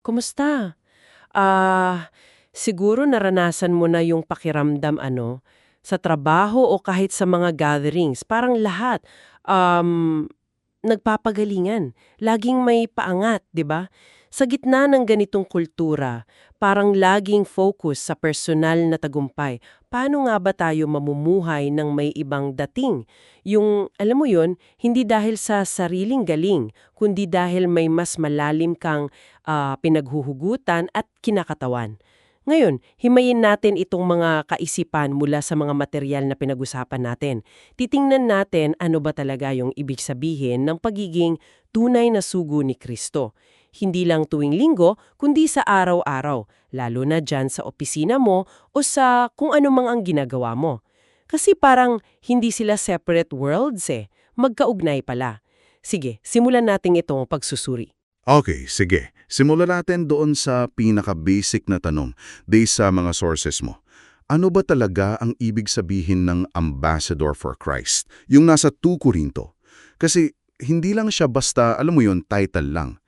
Kumusta? Siguro naranasan mo na yung pakiramdam sa trabaho o kahit sa mga gatherings, parang lahat um, nagpapagalingan. Laging may paangat, 'di ba? Sa gitna ng ganitong kultura, parang laging focus sa personal na tagumpay. Paano nga ba tayo mamumuhay ng may ibang dating? Yung, alam mo yun, hindi dahil sa sariling galing, kundi dahil may mas malalim kang pinaghuhugutan at kinakatawan. Ngayon, himayin natin itong mga kaisipan mula sa mga material na pinag-usapan natin. Titingnan natin ano ba talaga yung ibig sabihin ng pagiging tunay na sugo ni Kristo. Hindi lang tuwing linggo, kundi sa araw-araw, lalo na dyan sa opisina mo o sa kung ano mang ang ginagawa mo. Kasi parang hindi sila separate worlds magkaugnay pala. Sige, simulan natin itong pagsusuri. Okay, sige. Simulan natin doon sa pinaka-basic na tanong, based sa mga sources mo. Ano ba talaga ang ibig sabihin ng ambassador for Christ? Yung nasa 2 Korinto. Kasi hindi lang siya basta, alam mo yun, title lang.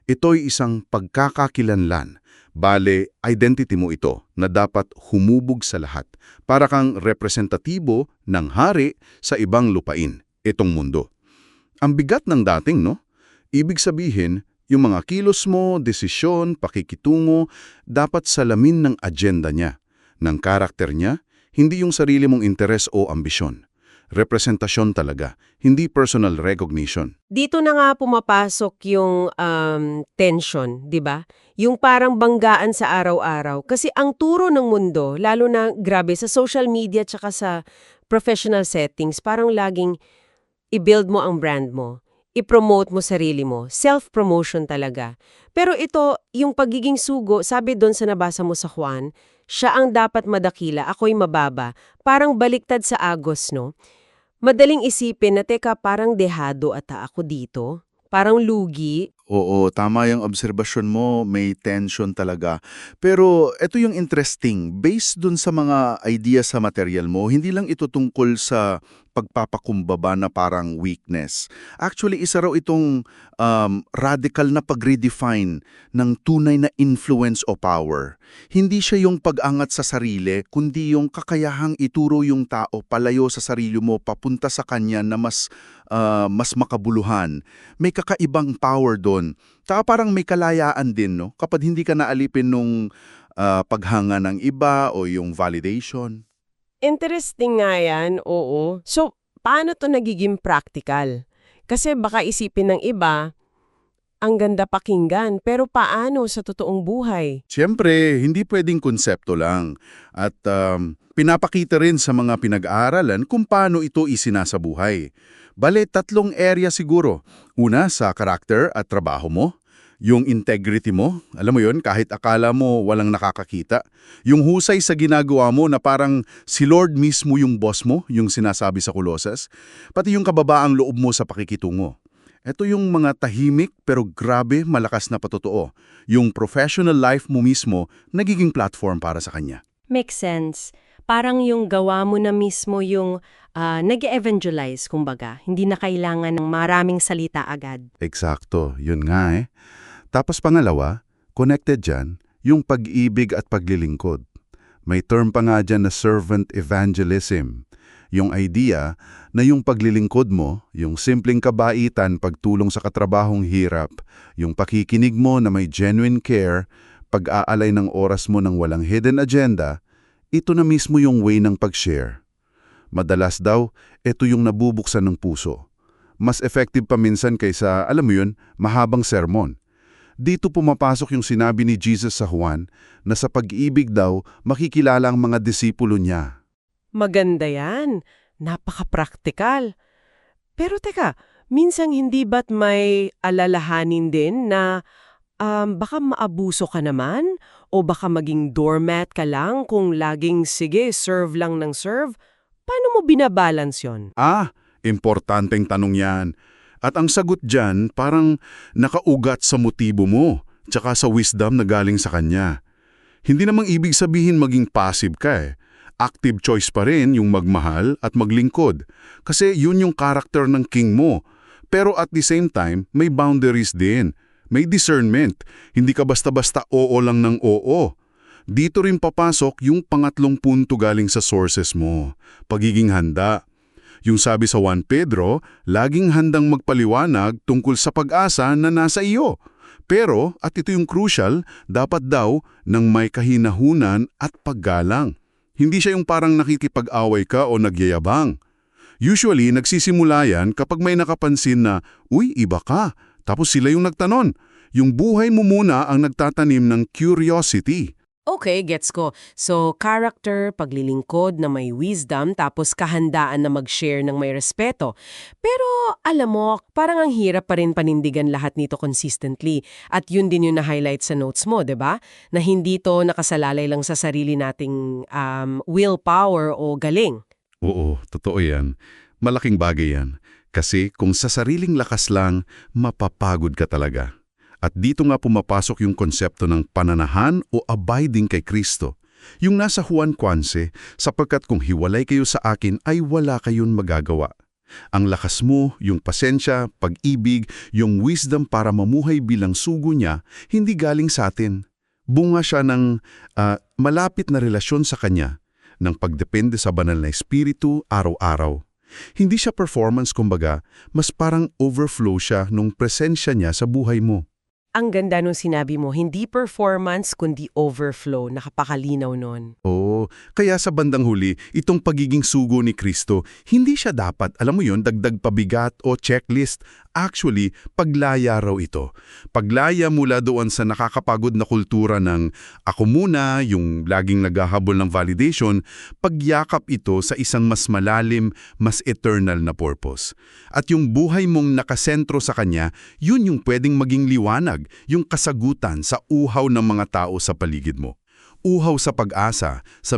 Ito'y isang pagkakakilanlan. Bale, identity mo ito na dapat humubog sa lahat. Para kang representatibo ng hari sa ibang lupain, itong mundo. Ang bigat ng dating, no? Ibig sabihin, yung mga kilos mo, desisyon, pakikitungo, dapat salamin ng agenda niya, ng karakter niya, hindi yung sarili mong interes o ambisyon. Representasyon talaga, hindi personal recognition. Dito na nga pumapasok yung tension, 'di ba? Yung parang banggaan sa araw-araw. Kasi ang turo ng mundo, lalo na grabe sa social media tsaka sa professional settings, parang laging i-build mo ang brand mo, i-promote mo sarili mo, self-promotion talaga. Pero ito, yung pagiging sugo, sabi doon sa nabasa mo sa Juan, siya ang dapat madakila, ako'y mababa. Parang baliktad sa Agos, no? Madaling isipin na teka parang dehado ata ako dito. Parang lugi. Oo, tama yung obserbasyon mo, may tension talaga. Pero ito yung interesting, based dun sa mga idea sa material mo, hindi lang ito tungkol sa pagpapakumbaba na parang weakness. Actually, isa raw itong radical na pag-redefine ng tunay na influence o power. Hindi siya yung pag-angat sa sarili, kundi yung kakayahang ituro yung tao palayo sa sarili mo papunta sa kanya na mas makabuluhan. May kakaibang power doon. Tsaka parang may kalayaan din, no? Kapag hindi ka naalipin nung paghanga ng iba o yung validation. Interesting nga yan, oo. So, paano to nagiging practical? Kasi baka isipin ng iba, ang ganda pakinggan, pero paano sa totoong buhay? Siyempre, hindi pwedeng konsepto lang. At pinapakita rin sa mga pinag-aaralan kung paano ito isinasabuhay. Bale, 3 area siguro. Una, sa karakter at trabaho mo. Yung integrity mo, alam mo yun, kahit akala mo walang nakakakita. Yung husay sa ginagawa mo na parang si Lord mismo yung boss mo, yung sinasabi sa Colossus. Pati yung kababaang loob mo sa pakikitungo. Ito yung mga tahimik pero grabe malakas na patotoo. Yung professional life mo mismo nagiging platform para sa kanya. Makes sense. Parang yung gawa mo na mismo yung nag-evangelize, kumbaga. Hindi na kailangan ng maraming salita agad. Eksakto, yun nga eh. Tapos pangalawa, connected dyan, yung pag-ibig at paglilingkod. May term pa nga dyan na servant evangelism. Yung idea na yung paglilingkod mo, yung simpleng kabaitan pagtulong sa katrabahong hirap, yung pakikinig mo na may genuine care, pag-aalay ng oras mo ng walang hidden agenda, ito na mismo yung way ng pag-share. Madalas daw, ito yung nabubuksan ng puso. Mas effective pa minsan kaysa, alam mo yun, mahabang sermon. Dito pumapasok yung sinabi ni Jesus sa Juan na sa pag-ibig daw makikilala ang mga disipulo niya. Maganda yan. Napaka-practical. Pero teka, minsan hindi ba't may alalahanin din na baka maabuso ka naman? O baka maging doormat ka lang kung laging sige, serve lang ng serve? Paano mo binabalance yon? Importanteng tanong yan. At ang sagot dyan, parang nakaugat sa motibo mo, tsaka sa wisdom na galing sa kanya. Hindi namang ibig sabihin maging passive ka eh. Active choice pa rin yung magmahal at maglingkod. Kasi yun yung karakter ng king mo. Pero at the same time, may boundaries din. May discernment. Hindi ka basta-basta oo lang ng oo. Dito rin papasok yung pangatlong punto galing sa sources mo. Pagiging handa. Yung sabi sa 1 Pedro, laging handang magpaliwanag tungkol sa pag-asa na nasa iyo. Pero, at ito yung crucial, dapat daw ng may kahinahunan at paggalang. Hindi siya yung parang nakikipag-away ka o nagyayabang. Usually, nagsisimula yan kapag may nakapansin na, uy, iba ka. Tapos sila yung nagtanon. Yung buhay mo muna ang nagtatanim ng curiosity. Okay, gets ko. So, character, paglilingkod na may wisdom, tapos kahandaan na mag-share ng may respeto. Pero, alam mo, parang ang hirap pa rin panindigan lahat nito consistently. At yun din yung na-highlight sa notes mo, 'di ba? Na hindi to nakasalalay lang sa sarili nating willpower o galing. Oo, totoo yan. Malaking bagay yan. Kasi kung sa sariling lakas lang, mapapagod ka talaga. At dito nga pumapasok yung konsepto ng pananahan o abiding kay Kristo. Yung nasa Juan 15, sapagkat kung hiwalay kayo sa akin ay wala kayong magagawa. Ang lakas mo, yung pasensya, pag-ibig, yung wisdom para mamuhay bilang sugo niya, hindi galing sa atin. Bunga siya ng malapit na relasyon sa Kanya, ng pagdepende sa banal na espiritu araw-araw. Hindi siya performance kumbaga, mas parang overflow siya nung presensya niya sa buhay mo. Ang ganda nung sinabi mo, hindi performance kundi overflow, nakapakalinaw nun. Oo, kaya sa bandang huli, itong pagiging sugo ni Kristo, hindi siya dapat, alam mo yun, dagdag pabigat o checklist. Actually, paglaya raw ito. Paglaya mula doon sa nakakapagod na kultura ng ako muna, yung laging naghahabol ng validation, pagyakap ito sa isang mas malalim, mas eternal na purpose. At yung buhay mong nakasentro sa Kanya, yun yung pwedeng maging liwanag, yung kasagutan sa uhaw ng mga tao sa paligid mo. Uhaw sa pag-asa, sa